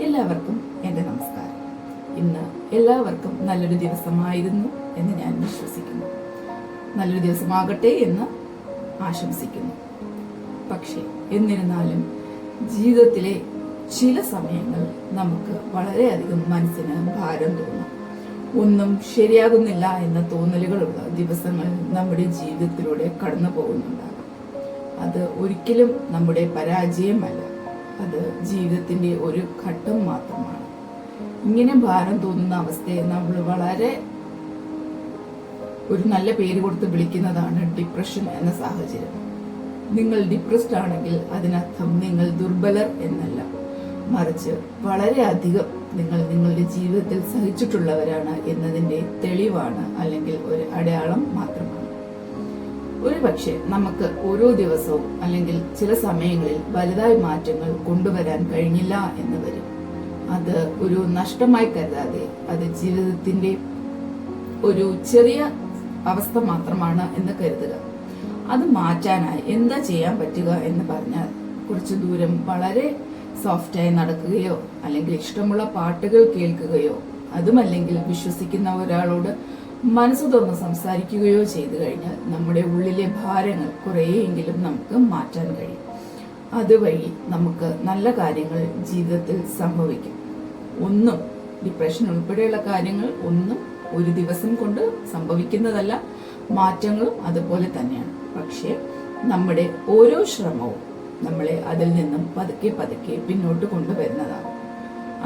എല്ലാവർക്കും എൻ്റെ നമസ്കാരം. ഇന്ന് എല്ലാവർക്കും നല്ലൊരു ദിവസമായിരുന്നു എന്ന് ഞാൻ വിശ്വസിക്കുന്നു. നല്ലൊരു ദിവസമാകട്ടെ എന്ന് ആശംസിക്കുന്നു. പക്ഷേ എന്നിരുന്നാലും ജീവിതത്തിലെ ചില സമയങ്ങൾ നമുക്ക് വളരെയധികം മനസ്സിന് ഭാരം തോന്നും. ഒന്നും ശരിയാകുന്നില്ല എന്ന തോന്നലുകളുള്ള ദിവസങ്ങൾ നമ്മുടെ ജീവിതത്തിലൂടെ കടന്നു പോകുന്നുണ്ടാകും. അത് ഒരിക്കലും നമ്മുടെ പരാജയമല്ല, അത് ജീവിതത്തിന്റെ ഒരു ഘട്ടം മാത്രമാണ്. ഇങ്ങനെ ഭാരം തോന്നുന്ന അവസ്ഥയെ നമ്മൾ വളരെ ഒരു നല്ല പേര് കൊടുത്ത് വിളിക്കുന്നതാണ് ഡിപ്രഷൻ എന്ന സാഹചര്യം. നിങ്ങൾ ഡിപ്രസ്ഡ് ആണെങ്കിൽ അതിനർത്ഥം നിങ്ങൾ ദുർബലർ എന്നല്ല, മറിച്ച് വളരെയധികം നിങ്ങൾ നിങ്ങളുടെ ജീവിതത്തിൽ സഹിച്ചിട്ടുള്ളവരാണ് എന്നതിന്റെ തെളിവാണ്, അല്ലെങ്കിൽ ഒരു അടയാളം മാത്രമാണ്. ഒരുപക്ഷെ നമുക്ക് ഓരോ ദിവസവും അല്ലെങ്കിൽ ചില സമയങ്ങളിൽ വലുതായ മാറ്റങ്ങൾ കൊണ്ടുവരാൻ കഴിഞ്ഞില്ല എന്ന് വരും. അത് ഒരു നഷ്ടമായി കരുതാതെ അത് ജീവിതത്തിന്റെ ഒരു ചെറിയ അവസ്ഥ മാത്രമാണ് എന്ന് കരുതുക. അത് മാറ്റാനായി എന്താ ചെയ്യാൻ പറ്റുക എന്ന് പറഞ്ഞാൽ, കുറച്ചു ദൂരം വളരെ സോഫ്റ്റായി നടക്കുകയോ അല്ലെങ്കിൽ ഇഷ്ടമുള്ള പാട്ടുകൾ കേൾക്കുകയോ അതുമല്ലെങ്കിൽ വിശ്വസിക്കുന്ന ഒരാളോട് മനസ്സ് തുറന്ന് സംസാരിക്കുകയോ ചെയ്തു കഴിഞ്ഞാൽ നമ്മുടെ ഉള്ളിലെ ഭാരങ്ങൾ കുറേയെങ്കിലും നമുക്ക് മാറ്റാൻ കഴിയും. അതുവഴി നമുക്ക് നല്ല കാര്യങ്ങൾ ജീവിതത്തിൽ സംഭവിക്കും. ഒന്നും ഡിപ്രഷൻ ഉൾപ്പെടെയുള്ള കാര്യങ്ങൾ ഒന്നും ഒരു ദിവസം കൊണ്ട് സംഭവിക്കുന്നതല്ല, മാറ്റങ്ങളും അതുപോലെ തന്നെയാണ്. പക്ഷേ നമ്മുടെ ഓരോ ശ്രമവും നമ്മളെ അതിൽ നിന്നും പതുക്കെ പതുക്കെ പിന്നോട്ട് കൊണ്ടുവരുന്നതാണ്.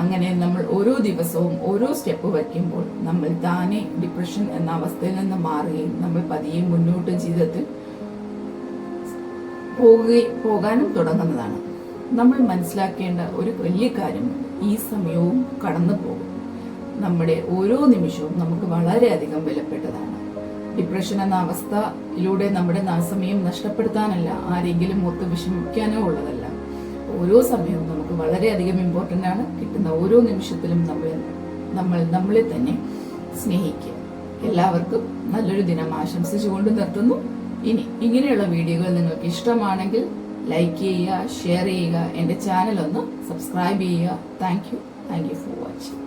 അങ്ങനെ നമ്മൾ ഓരോ ദിവസവും ഓരോ സ്റ്റെപ്പ് വയ്ക്കുമ്പോൾ നമ്മൾ താനെ ഡിപ്രഷൻ എന്ന അവസ്ഥയിൽ നിന്ന് മാറുകയും നമ്മൾ പതിയെ മുന്നോട്ട് ജീവിതത്തിൽ പോകാനും തുടങ്ങുന്നതാണ്. നമ്മൾ മനസ്സിലാക്കേണ്ട ഒരു വലിയ കാര്യമുണ്ട്, ഈ സമയവും കടന്നു പോകും. നമ്മുടെ ഓരോ നിമിഷവും നമുക്ക് വളരെയധികം വിലപ്പെട്ടതാണ്. ഡിപ്രഷൻ എന്ന അവസ്ഥയിലൂടെ നമ്മുടെ സമയം നഷ്ടപ്പെടുത്താനല്ല, ആരെങ്കിലും ഓർത്ത് വിഷമിക്കാനോ ഉള്ളതല്ല. ഓരോ സമയവും നമുക്ക് വളരെയധികം ഇമ്പോർട്ടൻ്റ് ആണ്. കിട്ടുന്ന ഓരോ നിമിഷത്തിലും നമ്മൾ നമ്മളെ തന്നെ സ്നേഹിക്കുക. എല്ലാവർക്കും നല്ലൊരു ദിനം ആശംസിച്ചുകൊണ്ട് നിർത്തുന്നു. ഇനി ഇങ്ങനെയുള്ള വീഡിയോകൾ നിങ്ങൾക്ക് ഇഷ്ടമാണെങ്കിൽ ലൈക്ക് ചെയ്യുക, ഷെയർ ചെയ്യുക, എൻ്റെ ചാനൽ ഒന്ന് സബ്സ്ക്രൈബ് ചെയ്യുക. Thank you for watching.